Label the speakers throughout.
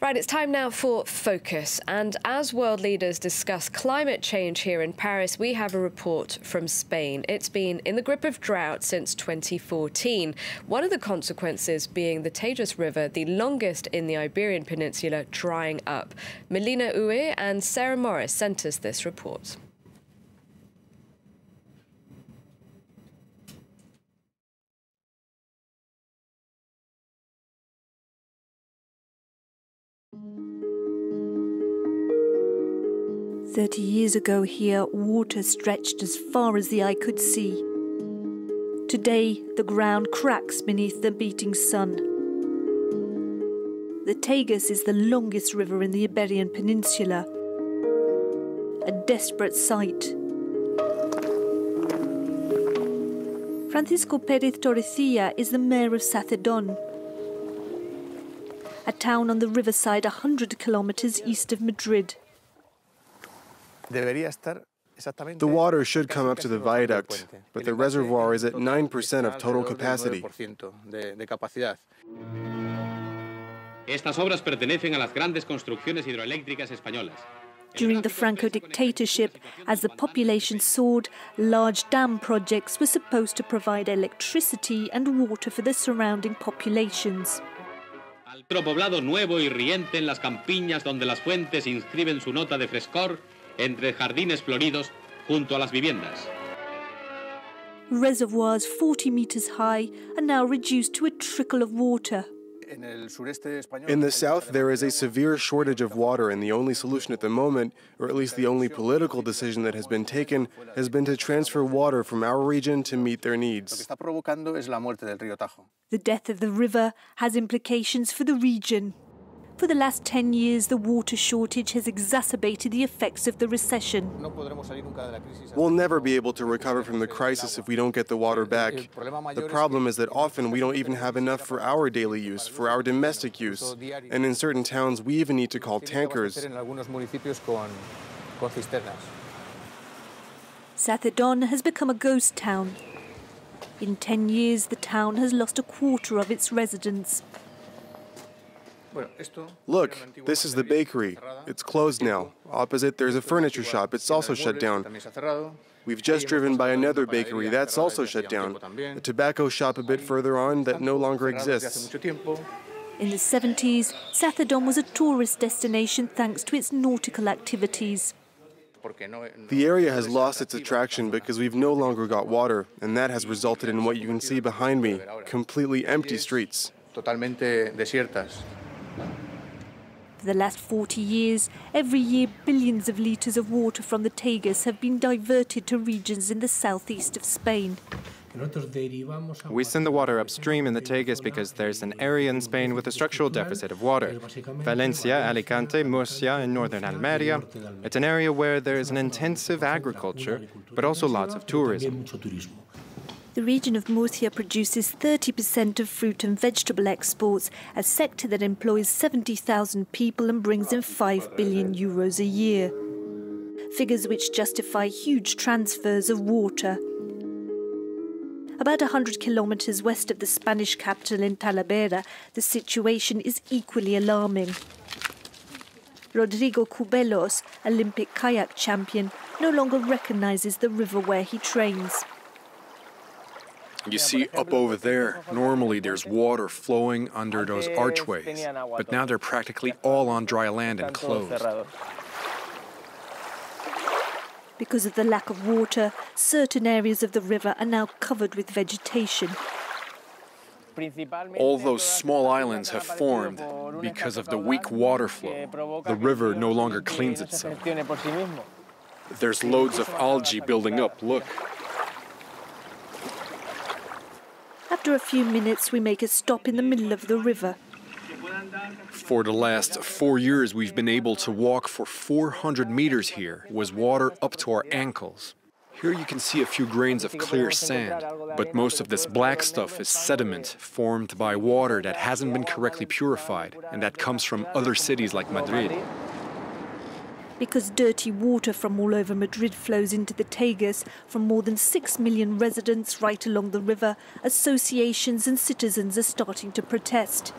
Speaker 1: Right, it's time now for Focus. And as world leaders discuss climate change here in Paris, we have a report from Spain. It's been in the grip of drought since 2014. One of the consequences being the Tagus River, the longest in the Iberian peninsula, drying up. Mélina Huet and Sarah Morris sent us this report.
Speaker 2: "30 years ago here, water stretched as far as the eye could see. Today, the ground cracks beneath the beating sun. The Tagus is the longest river in the Iberian peninsula. A desperate sight. Francisco Pérez Torrecilla is the mayor of SACEDON, a town on the riverside 100 kilometres east of Madrid.
Speaker 3: The water should come up to the viaduct, but the reservoir is at 9% of total capacity.
Speaker 2: During the Franco dictatorship, as the population soared, large dam projects were supposed to provide electricity and water for the surrounding populations.
Speaker 4: Altro poblado nuevo y riente en las campiñas donde las fuentes inscriben su nota de frescor entre jardines floridos junto a las viviendas.
Speaker 2: Reservoirs 40 meters high are now reduced to a trickle of water.
Speaker 3: In the south, there is a severe shortage of water, and the only solution at the moment, or at least the only political decision that has been taken, has been to transfer water from our region to meet their needs.
Speaker 2: The death of the river has implications for the region. For the last 10 years, the water shortage has exacerbated the effects of the recession.
Speaker 3: We'll never be able to recover from the crisis if we don't get the water back. The problem is that often we don't even have enough for our daily use, for our domestic use. And in certain towns, we even need to call tankers.
Speaker 2: SACEDON has become a ghost town. In 10 years, the town has lost a quarter of its residents.
Speaker 3: Look, this is the bakery. It's closed now. Opposite, there's a furniture shop. It's also shut down. We've just driven by another bakery. That's also shut down. A tobacco shop a bit further on that no longer exists.
Speaker 2: In the 70s, SACEDON was a tourist destination thanks to its nautical activities.
Speaker 3: The area has lost its attraction because we've no longer got water, and that has resulted in what you can see behind me, completely empty streets.
Speaker 2: For the last 40 years, every year billions of litres of water from the Tagus have been diverted to regions in the southeast of Spain.
Speaker 5: We send the water upstream in the Tagus because there's an area in Spain with a structural deficit of water. Valencia, Alicante, Murcia, and northern Almeria. It's an area where there is an intensive agriculture, but also lots of tourism.
Speaker 2: The region of Murcia produces 30% of fruit and vegetable exports, a sector that employs 70,000 people and brings in €5 billion a year. Figures which justify huge transfers of water. About 100 kilometres west of the Spanish capital in Talavera, the situation is equally alarming. RODRIGO CUBELOS, Olympic kayak champion, no longer recognises the river where he trains.
Speaker 6: You see up over there, normally there's water flowing under those archways, but now they're practically all on dry land and closed.
Speaker 2: Because of the lack of water, certain areas of the river are now covered with vegetation.
Speaker 6: All those small islands have formed because of the weak water flow. The river no longer cleans itself. There's loads of algae building up, look.
Speaker 2: After a few minutes, we make a stop in the middle of the river.
Speaker 6: For the last 4 years, we've been able to walk for 400 meters here, with water up to our ankles. Here you can see a few grains of clear sand, but most of this black stuff is sediment formed by water that hasn't been correctly purified and that comes from other cities like Madrid.
Speaker 2: Because dirty water from all over Madrid flows into the Tagus from more than 6 million residents right along the river, associations and citizens are starting to protest.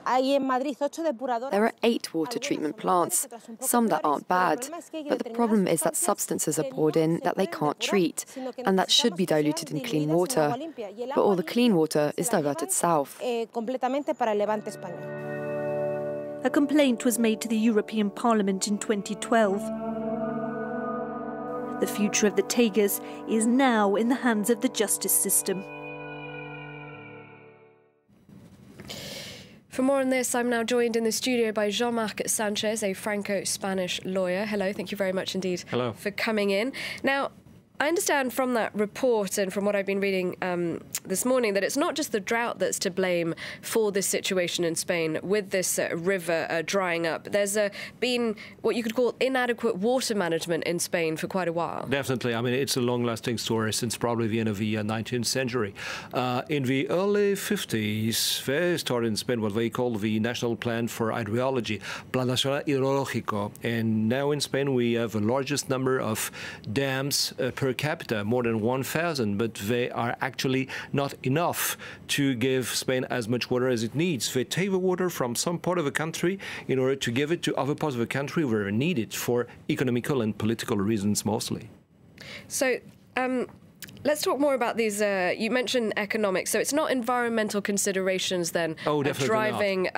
Speaker 7: There are 8 water treatment plants, some that aren't bad, but the problem is that substances are poured in that they can't treat, and that should be diluted in clean water, but all the clean water is diverted south.
Speaker 2: A complaint was made to the European Parliament in 2012. The future of the Tagus is now in the hands of the justice system.
Speaker 1: For more on this, I'm now joined in the studio by Jean-Marc Sanchez, a Franco-Spanish lawyer. Hello, thank you very much indeed for coming in. Now, I understand from that report and from what I've been reading this morning that it's not just the drought that's to blame for this situation in Spain with this river drying up. There's been what you could call inadequate water management in Spain for quite a while.
Speaker 8: Definitely. I mean, it's a long-lasting story since probably the end of the 19th century. In the early 50s, they started in Spain what they call the National Plan for Hydrology, Plan Nacional Hidrológico. And now in Spain, we have the largest number of dams per capita, more than 1,000, but they are actually not enough to give Spain as much water as it needs. They take the water from some part of the country in order to give it to other parts of the country where they need it for economical and political reasons mostly.
Speaker 1: So, let's talk more about these. You mentioned economics, so it's not environmental considerations then driving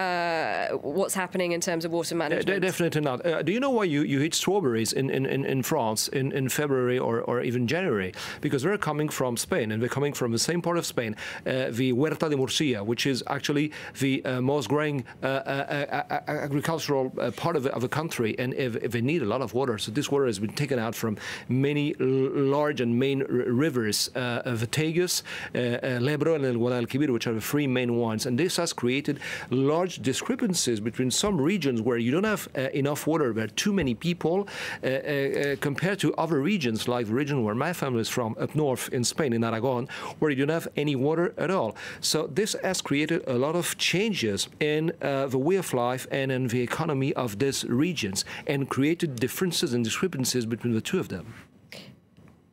Speaker 1: what's happening in terms of water management?
Speaker 8: Definitely not. Do you know why you eat strawberries in France in February or even January? Because they're coming from Spain, and they're coming from the same part of Spain, the Huerta de Murcia, which is actually the most growing agricultural part of the country, and they need a lot of water. So this water has been taken out from many large and main rivers, the Tagus, Lebro, and El Guadalquivir, which are the 3 main ones. And this has created large discrepancies between some regions where you don't have enough water, where too many people, compared to other regions, like the region where my family is from, up north in Spain, in Aragon, where you don't have any water at all. So this has created a lot of changes in the way of life and in the economy of these regions, and created differences and discrepancies between the two of them.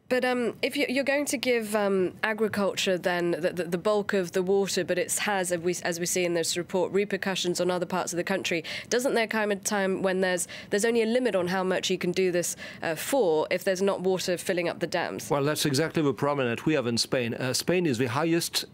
Speaker 1: But if you're going to give agriculture then the bulk of the water, but it has, as we see in this report, repercussions on other parts of the country, doesn't there come a time when there's only a limit on how much you can do this for if there's not water filling up the dams?
Speaker 8: Well, that's exactly the problem that we have in Spain. Spain is the highest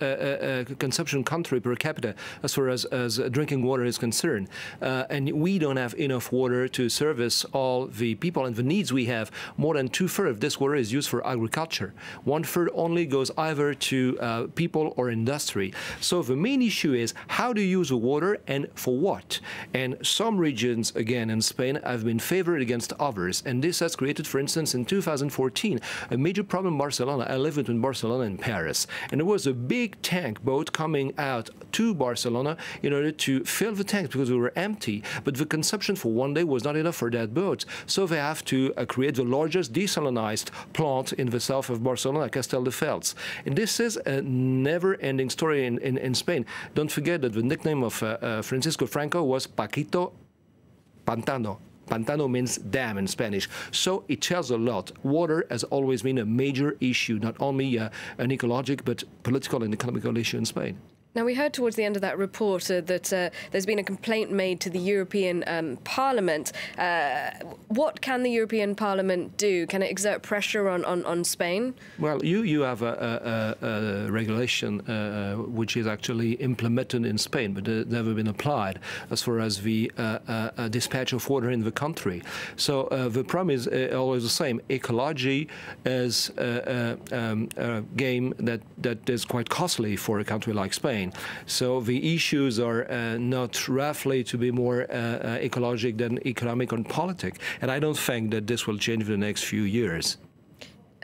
Speaker 8: consumption country per capita as far as drinking water is concerned. And we don't have enough water to service all the people and the needs we have. More than 2/3 of this water is used for agriculture. 1/3 only goes either to people or industry. So the main issue is how to use the water and for what. And some regions, again, in Spain have been favored against others. And this has created, for instance, in 2014, a major problem in Barcelona. I live between Barcelona and Paris. And there was a big tank boat coming out to Barcelona in order to fill the tanks because we were empty. But the consumption for one day was not enough for that boat. So they have to create the largest desalinized plant in the south of Barcelona, Castelldefels. And this is a never-ending story in Spain. Don't forget that the nickname of Francisco Franco was Paquito Pantano. Pantano means dam in Spanish. So it tells a lot. Water has always been a major issue, not only an ecologic but political and economical issue in Spain.
Speaker 1: Now, we heard towards the end of that report that there's been a complaint made to the European Parliament. What can the European Parliament do? Can it exert pressure on Spain?
Speaker 8: Well, you have a regulation which is actually implemented in Spain, but never been applied as far as the dispatch of water in the country. So the problem is always the same. Ecology is a game that is quite costly for a country like Spain. So the issues are not roughly to be more ecologic than economic and politic. And I don't think that this will change in the next few years.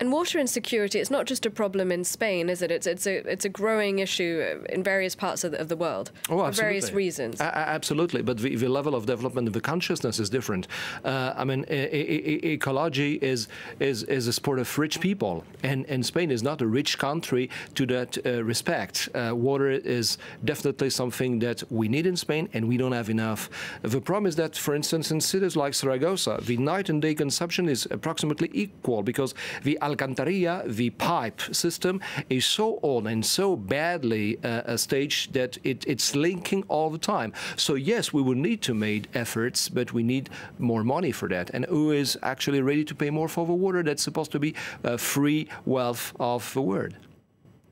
Speaker 1: And water insecurity, it's not just a problem in Spain, is it? It's a growing issue in various parts of the world for various reasons.
Speaker 8: Absolutely, but the level of development of the consciousness is different. I mean, ecology is a sport of rich people, and Spain is not a rich country to that respect. Water is definitely something that we need in Spain, and we don't have enough. The problem is that, for instance, in cities like Zaragoza, the night and day consumption is approximately equal because the Alcantarilla, the pipe system, is so old and so badly staged that it's leaking all the time. So yes, we will need to make efforts, but we need more money for that. And who is actually ready to pay more for the water that's supposed to be free wealth of the world?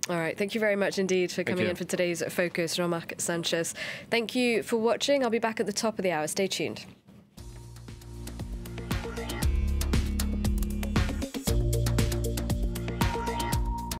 Speaker 1: All right, thank you very much indeed for coming in for today's Focus, Romarc Sanchez. Thank you for watching. I'll be back at the top of the hour. Stay tuned.